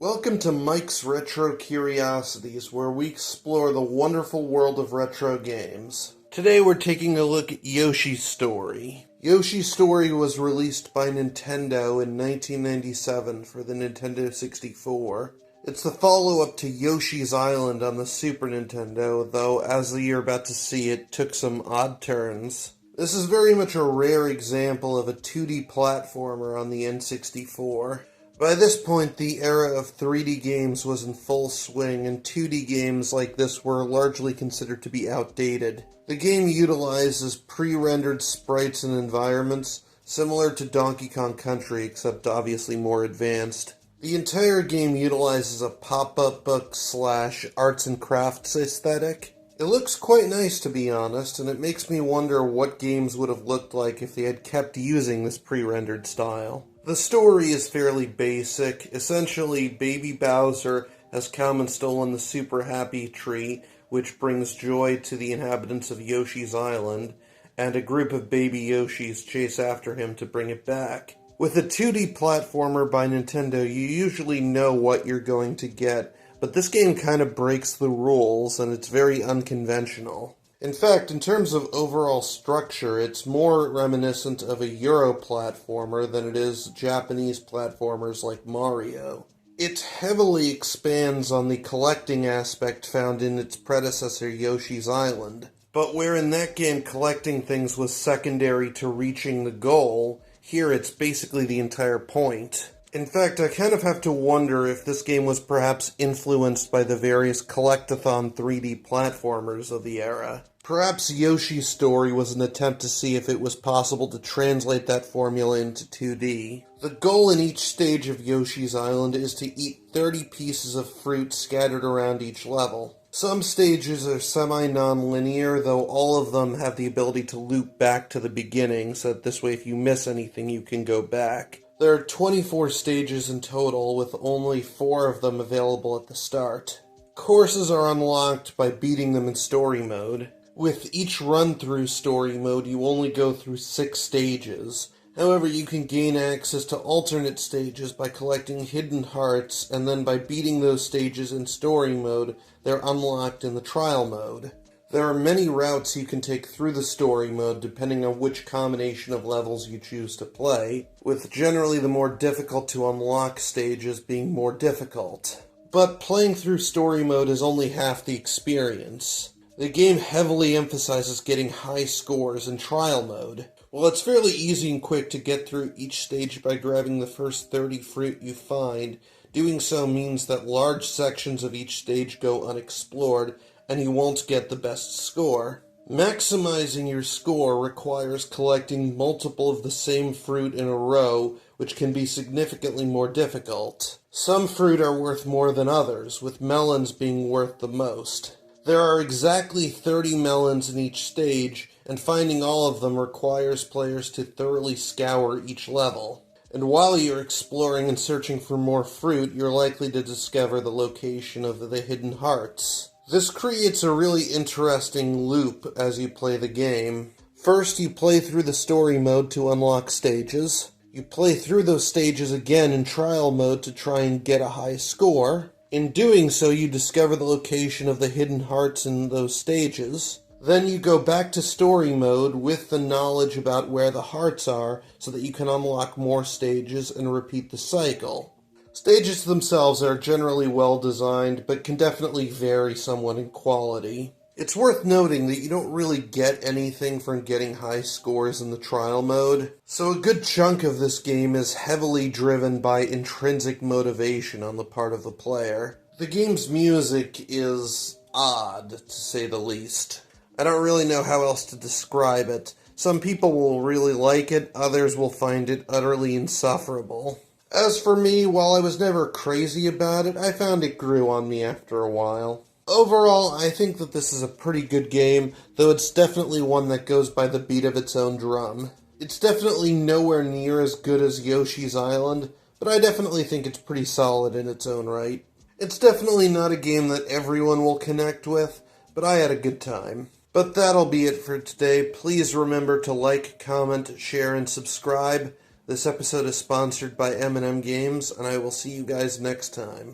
Welcome to Mike's Retro Curiosities, where we explore the wonderful world of retro games. Today we're taking a look at Yoshi's Story. Yoshi's Story was released by Nintendo in 1997 for the Nintendo 64. It's the follow-up to Yoshi's Island on the Super Nintendo, though as you're about to see, it took some odd turns. This is very much a rare example of a 2D platformer on the N64. By this point, the era of 3D games was in full swing, and 2D games like this were largely considered to be outdated. The game utilizes pre-rendered sprites and environments, similar to Donkey Kong Country, except obviously more advanced. The entire game utilizes a pop-up book / arts and crafts aesthetic. It looks quite nice, to be honest, and it makes me wonder what games would have looked like if they had kept using this pre-rendered style. The story is fairly basic. Essentially, Baby Bowser has come and stolen the Super Happy Tree, which brings joy to the inhabitants of Yoshi's Island, and a group of baby Yoshis chase after him to bring it back. With a 2D platformer by Nintendo, you usually know what you're going to get, but this game kind of breaks the rules, and it's very unconventional. In fact, in terms of overall structure, it's more reminiscent of a Euro platformer than it is Japanese platformers like Mario. It heavily expands on the collecting aspect found in its predecessor Yoshi's Island. But where in that game collecting things was secondary to reaching the goal, here it's basically the entire point. In fact, I kind of have to wonder if this game was perhaps influenced by the various collectathon 3D platformers of the era. Perhaps Yoshi's Story was an attempt to see if it was possible to translate that formula into 2D. The goal in each stage of Yoshi's Island is to eat 30 pieces of fruit scattered around each level. Some stages are semi-non-linear, though all of them have the ability to loop back to the beginning, so that this way if you miss anything you can go back. There are 24 stages in total, with only 4 of them available at the start. Courses are unlocked by beating them in story mode. With each run-through story mode, you only go through 6 stages. However, you can gain access to alternate stages by collecting hidden hearts, and then by beating those stages in story mode, they're unlocked in the trial mode. There are many routes you can take through the story mode depending on which combination of levels you choose to play, with generally the more difficult to unlock stages being more difficult. But playing through story mode is only half the experience. The game heavily emphasizes getting high scores in trial mode. While it's fairly easy and quick to get through each stage by grabbing the first 30 fruit you find, doing so means that large sections of each stage go unexplored, and you won't get the best score. Maximizing your score requires collecting multiple of the same fruit in a row, which can be significantly more difficult. Some fruit are worth more than others, with melons being worth the most. There are exactly 30 melons in each stage, and finding all of them requires players to thoroughly scour each level. And while you're exploring and searching for more fruit, you're likely to discover the location of the hidden hearts. This creates a really interesting loop as you play the game. First, you play through the story mode to unlock stages. You play through those stages again in trial mode to try and get a high score. In doing so, you discover the location of the hidden hearts in those stages. Then you go back to story mode with the knowledge about where the hearts are so that you can unlock more stages and repeat the cycle. Stages themselves are generally well designed, but can definitely vary somewhat in quality. It's worth noting that you don't really get anything from getting high scores in the trial mode, so a good chunk of this game is heavily driven by intrinsic motivation on the part of the player. The game's music is odd, to say the least. I don't really know how else to describe it. Some people will really like it, others will find it utterly insufferable. As for me, while I was never crazy about it, I found it grew on me after a while. Overall, I think that this is a pretty good game, though it's definitely one that goes by the beat of its own drum. It's definitely nowhere near as good as Yoshi's Island, but I definitely think it's pretty solid in its own right. It's definitely not a game that everyone will connect with, but I had a good time. But that'll be it for today. Please remember to like, comment, share, and subscribe. This episode is sponsored by M&M Games, and I will see you guys next time.